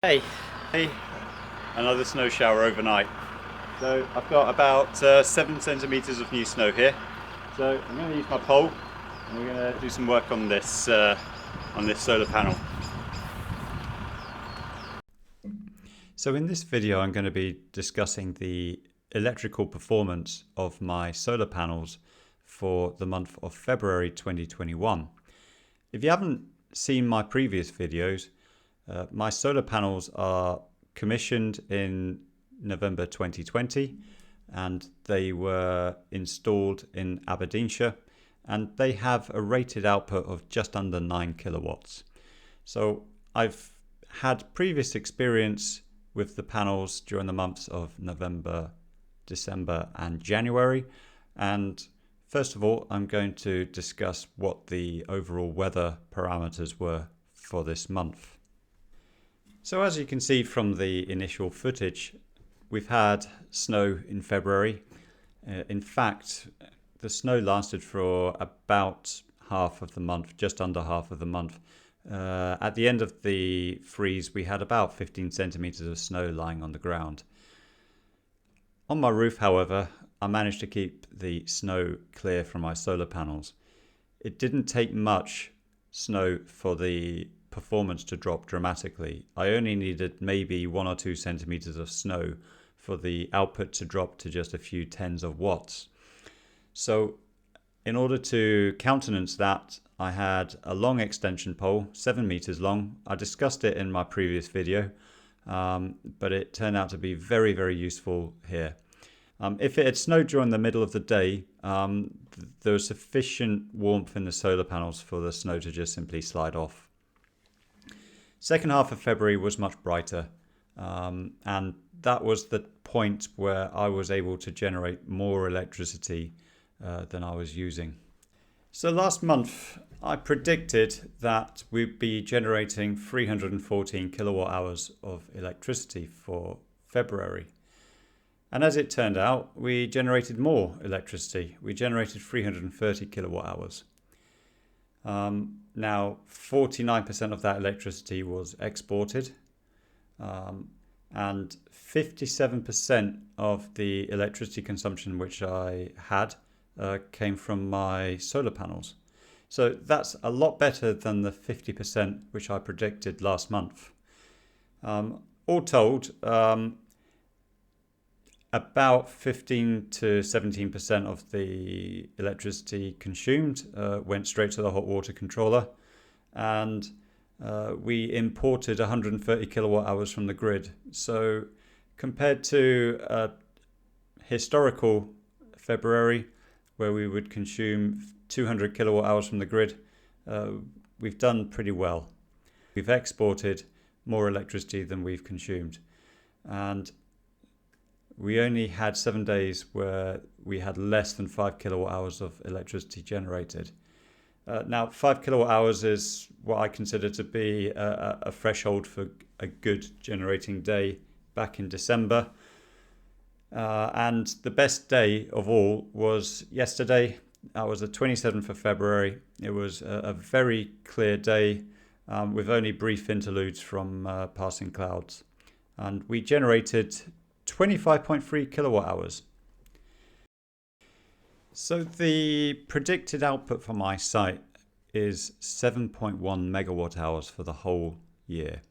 Hey, hey, another snow shower overnight. So I've got about 7 centimeters of new snow here. So I'm going to use my pole and we're going to do some work on this solar panel. So in this video I'm going to be discussing the electrical performance of my solar panels for the month of February 2021. If you haven't seen my previous videos, my solar panels are commissioned in November 2020 and they were installed in Aberdeenshire, and they have a rated output of just under 9 kilowatts. So I've had previous experience with the panels during the months of November, December and January, and first of all I'm going to discuss what the overall weather parameters were for this month. So as you can see from the initial footage, we've had snow in February. In fact, the snow lasted for about half of the month, just under half of the month. At the end of the freeze, we had about 15 centimeters of snow lying on the ground. On my roof, however, I managed to keep the snow clear from my solar panels. It didn't take much snow for the performance to drop dramatically. I only needed maybe 1 or 2 centimeters of snow for the output to drop to just a few tens of watts. So in order to countenance that, I had a long extension pole, 7 meters long. I discussed it in my previous video, but it turned out to be very, very useful here. If it had snowed during the middle of the day, there was sufficient warmth in the solar panels for the snow to just simply slide off. Second half of February was much brighter, and that was the point where I was able to generate more electricity than I was using. So last month I predicted that we'd be generating 314 kilowatt hours of electricity for February. And as it turned out, we generated more electricity. We generated 330 kilowatt hours. Now, 49% of that electricity was exported, and 57% of the electricity consumption which I had came from my solar panels. So that's a lot better than the 50% which I predicted last month. All told, about 15 to 17% of the electricity consumed went straight to the hot water controller, and we imported 130 kilowatt hours from the grid. So compared to historical February, where we would consume 200 kilowatt hours from the grid, we've done pretty well. We've exported more electricity than we've consumed, and we only had 7 days where we had less than 5 kilowatt hours of electricity generated. Now, 5 kilowatt hours is what I consider to be a threshold for a good generating day back in December. And the best day of all was yesterday. That was the 27th of February. It was a very clear day with only brief interludes from passing clouds. And we generated 25.3 kilowatt hours. So the predicted output for my site is 7.1 megawatt hours for the whole year.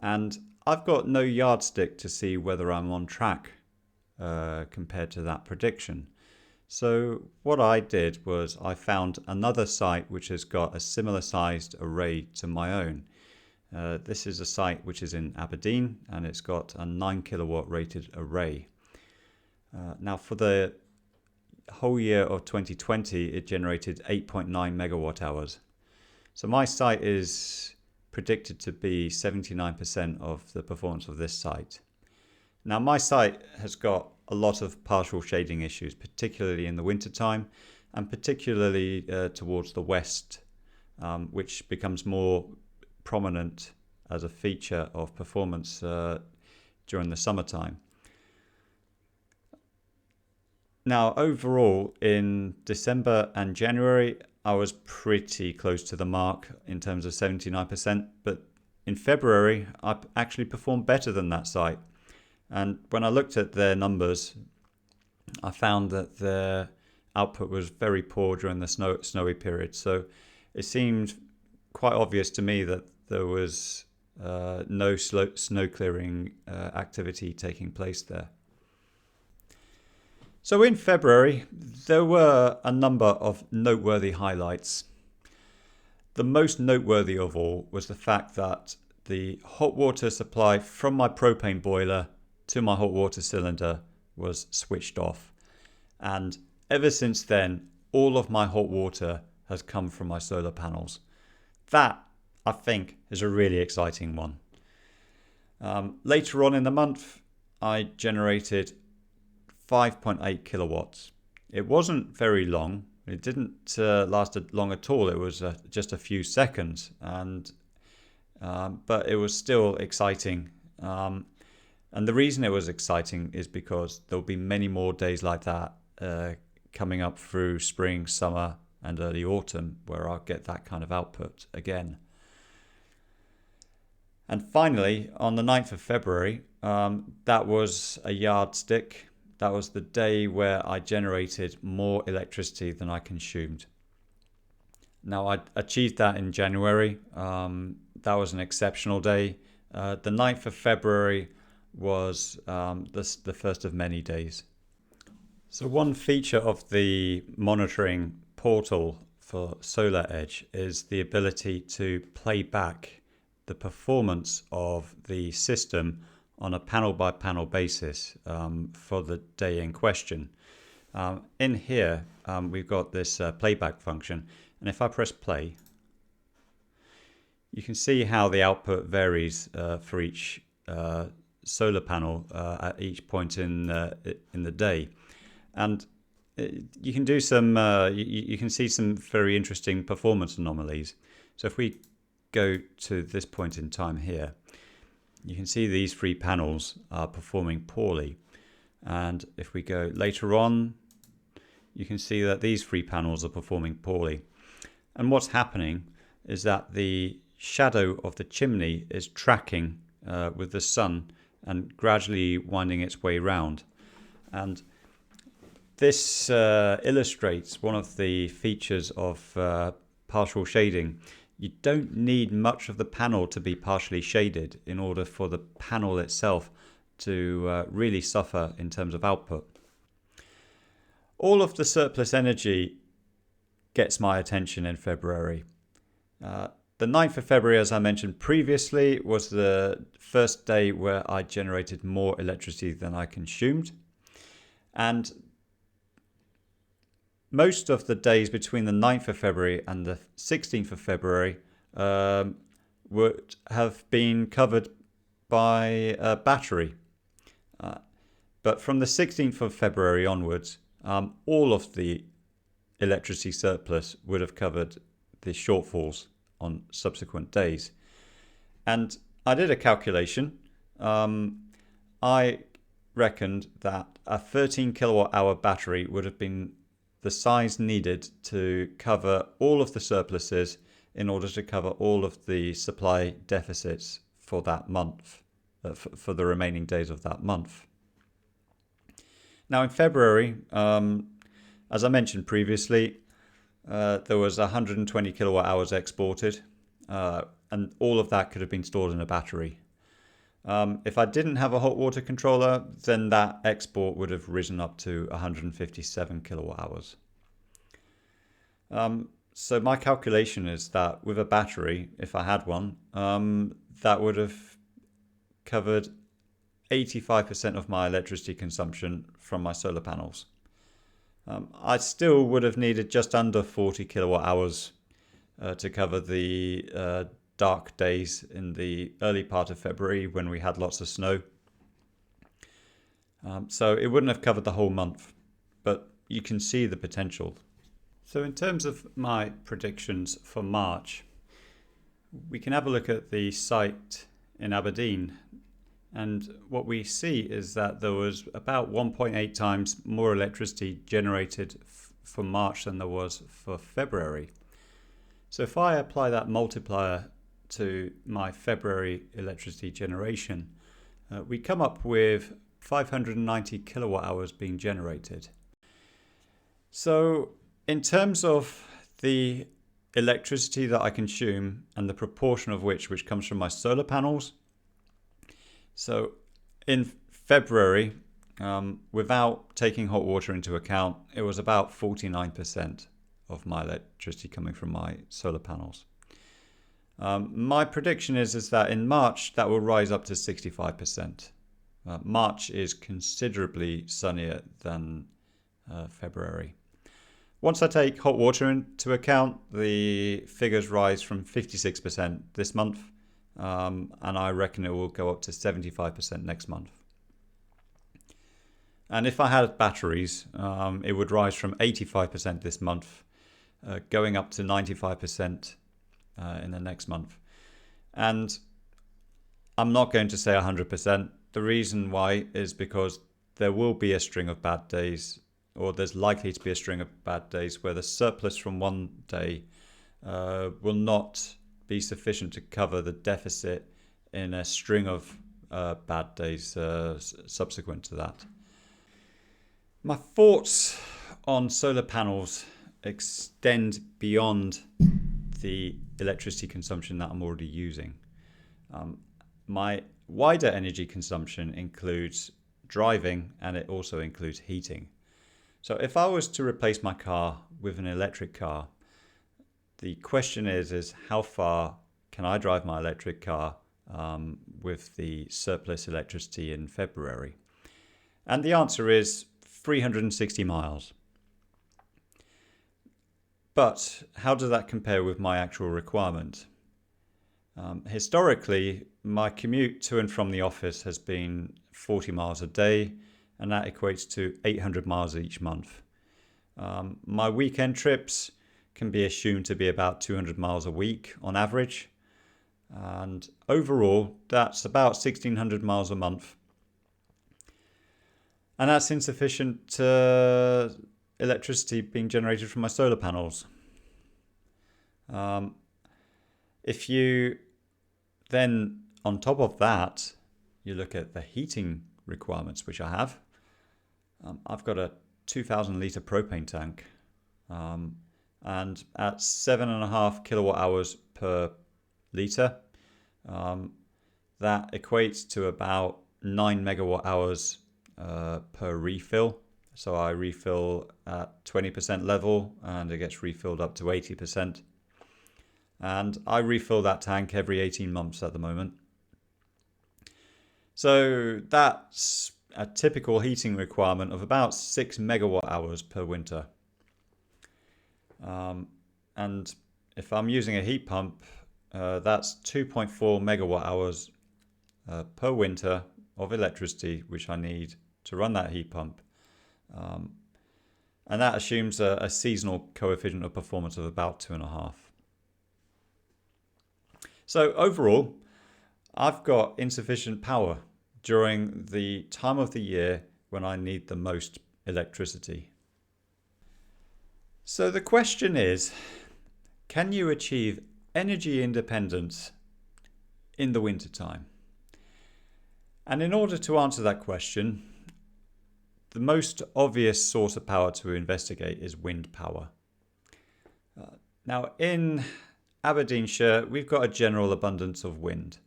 And I've got no yardstick to see whether I'm on track compared to that prediction. So what I did was I found another site which has got a similar sized array to my own. This is a site which is in Aberdeen, and it's got a 9 kilowatt rated array. Now for the whole year of 2020, it generated 8.9 megawatt hours. So my site is predicted to be 79% of the performance of this site. Now my site has got a lot of partial shading issues, particularly in the winter time, and particularly towards the west, which becomes more prominent as a feature of performance during the summertime. Now, overall, in December and January, I was pretty close to the mark in terms of 79%, but in February, I actually performed better than that site. And when I looked at their numbers, I found that their output was very poor during the snowy period. So it seemed quite obvious to me that there was no snow clearing activity taking place there. So in February, there were a number of noteworthy highlights. The most noteworthy of all was the fact that the hot water supply from my propane boiler to my hot water cylinder was switched off. And ever since then, all of my hot water has come from my solar panels. That, I think, is a really exciting one. Later on in the month, I generated 5.8 kilowatts. It wasn't very long. It didn't last long at all. It was just a few seconds, but it was still exciting. And the reason it was exciting is because there'll be many more days like that coming up through spring, summer, and early autumn, where I'll get that kind of output again. And finally, on the 9th of February, that was a yardstick. That was the day where I generated more electricity than I consumed. Now, I achieved that in January. That was an exceptional day. The 9th of February was the first of many days. So one feature of the monitoring portal for SolarEdge is the ability to play back the performance of the system on a panel-by-panel basis for the day in question. In here, we've got this playback function, and if I press play, you can see how the output varies for each solar panel at each point in the day. And you can do some, you can see some very interesting performance anomalies. So if we go to this point in time here, you can see these three panels are performing poorly. And if we go later on, you can see that these three panels are performing poorly. And what's happening is that the shadow of the chimney is tracking with the sun and gradually winding its way round. And this illustrates one of the features of partial shading. You don't need much of the panel to be partially shaded in order for the panel itself to really suffer in terms of output. All of the surplus energy gets my attention in February. The 9th of February, as I mentioned previously, was the first day where I generated more electricity than I consumed. And most of the days between the 9th of February and the 16th of February would have been covered by a battery. But from the 16th of February onwards, all of the electricity surplus would have covered the shortfalls on subsequent days. And I did a calculation. I reckoned that a 13 kilowatt hour battery would have been the size needed to cover all of the surpluses in order to cover all of the supply deficits for that month, for the remaining days of that month. Now in February, as I mentioned previously, there was 120 kilowatt hours exported, and all of that could have been stored in a battery. If I didn't have a hot water controller, then that export would have risen up to 157 kilowatt hours. So my calculation is that with a battery, if I had one, that would have covered 85% of my electricity consumption from my solar panels. I still would have needed just under 40 kilowatt hours to cover the dark days in the early part of February when we had lots of snow. So it wouldn't have covered the whole month, but you can see the potential. So in terms of my predictions for March, we can have a look at the site in Aberdeen. And what we see is that there was about 1.8 times more electricity generated for March than there was for February. So if I apply that multiplier to my February electricity generation, we come up with 590 kilowatt hours being generated. So in terms of the electricity that I consume and the proportion of which comes from my solar panels, so in February, without taking hot water into account, it was about 49% of my electricity coming from my solar panels. My prediction is that in March that will rise up to 65%. March is considerably sunnier than February. Once I take hot water into account, the figures rise from 56% this month, and I reckon it will go up to 75% next month. And if I had batteries, it would rise from 85% this month, going up to 95% in the next month. And I'm not going to say 100%. The reason why is because there will be a string of bad days, or there's likely to be a string of bad days where the surplus from one day will not be sufficient to cover the deficit in a string of bad days subsequent to that. My thoughts on solar panels extend beyond the electricity consumption that I'm already using. My wider energy consumption includes driving, and it also includes heating. So if I was to replace my car with an electric car, the question is how far can I drive my electric car with the surplus electricity in February? And the answer is 360 miles. But how does that compare with my actual requirement? Historically, my commute to and from the office has been 40 miles a day, and that equates to 800 miles each month. My weekend trips can be assumed to be about 200 miles a week on average. And overall, that's about 1,600 miles a month. And that's insufficient electricity being generated from my solar panels. If you then, on top of that, you look at the heating requirements, which I have. I've got a 2,000 litre propane tank, and at 7.5 kilowatt hours per litre, that equates to about 9 megawatt hours per refill. So I refill at 20% level and it gets refilled up to 80%. And I refill that tank every 18 months at the moment. So that's a typical heating requirement of about 6 megawatt hours per winter. And if I'm using a heat pump, that's 2.4 megawatt hours per winter of electricity, which I need to run that heat pump. And that assumes a seasonal coefficient of performance of about 2.5. So overall, I've got insufficient power during the time of the year when I need the most electricity. So the question is, can you achieve energy independence in the wintertime? And in order to answer that question, the most obvious source of power to investigate is wind power. Now in Aberdeenshire, we've got a general abundance of wind.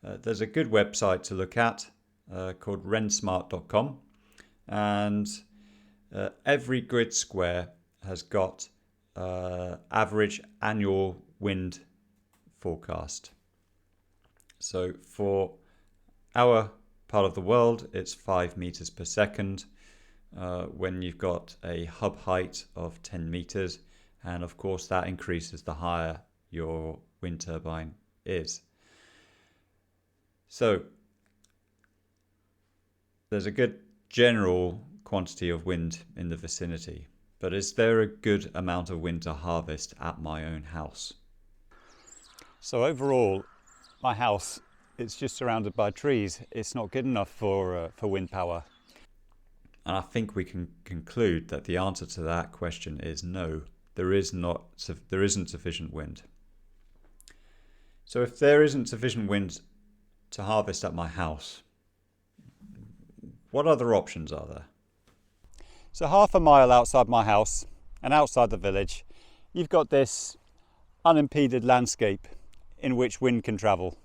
There's a good website to look at called rensmart.com, and every grid square has got average annual wind forecast. So for our part of the world, it's 5 meters per second when you've got a hub height of 10 meters, and of course that increases the higher your wind turbine is. So there's a good general quantity of wind in the vicinity, but is there a good amount of wind to harvest at my own house? So overall, my house, it's just surrounded by trees. It's not good enough for wind power. And I think we can conclude that the answer to that question is no. There isn't sufficient wind. So if there isn't sufficient wind to harvest at my house, what other options are there? So half a mile outside my house and outside the village, you've got this unimpeded landscape in which wind can travel.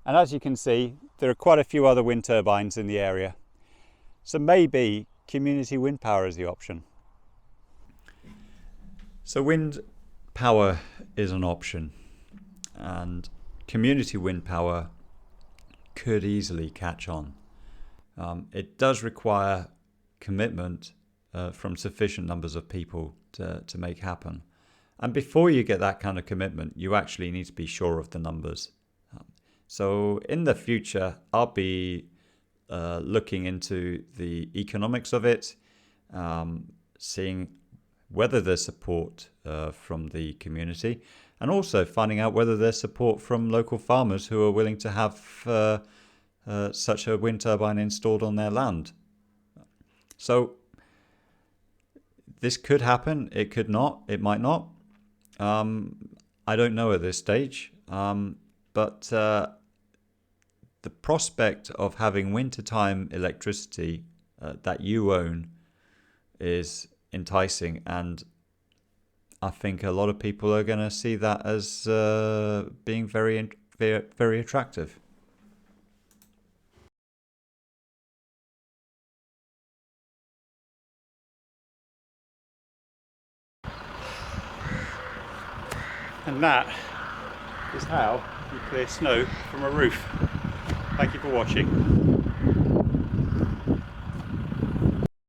And as you can see, there are quite a few other wind turbines in the area. So maybe community wind power is the option. So wind power is an option, and community wind power could easily catch on. It does require commitment from sufficient numbers of people to make happen. And before you get that kind of commitment, you actually need to be sure of the numbers. So in the future, I'll be looking into the economics of it, seeing whether there's support from the community, and also finding out whether there's support from local farmers who are willing to have such a wind turbine installed on their land. So this could happen, it could not, it might not. I don't know at this stage, but the prospect of having wintertime electricity that you own is enticing, and I think a lot of people are going to see that as being very, very attractive. And that is how you clear snow from a roof. Thank you for watching.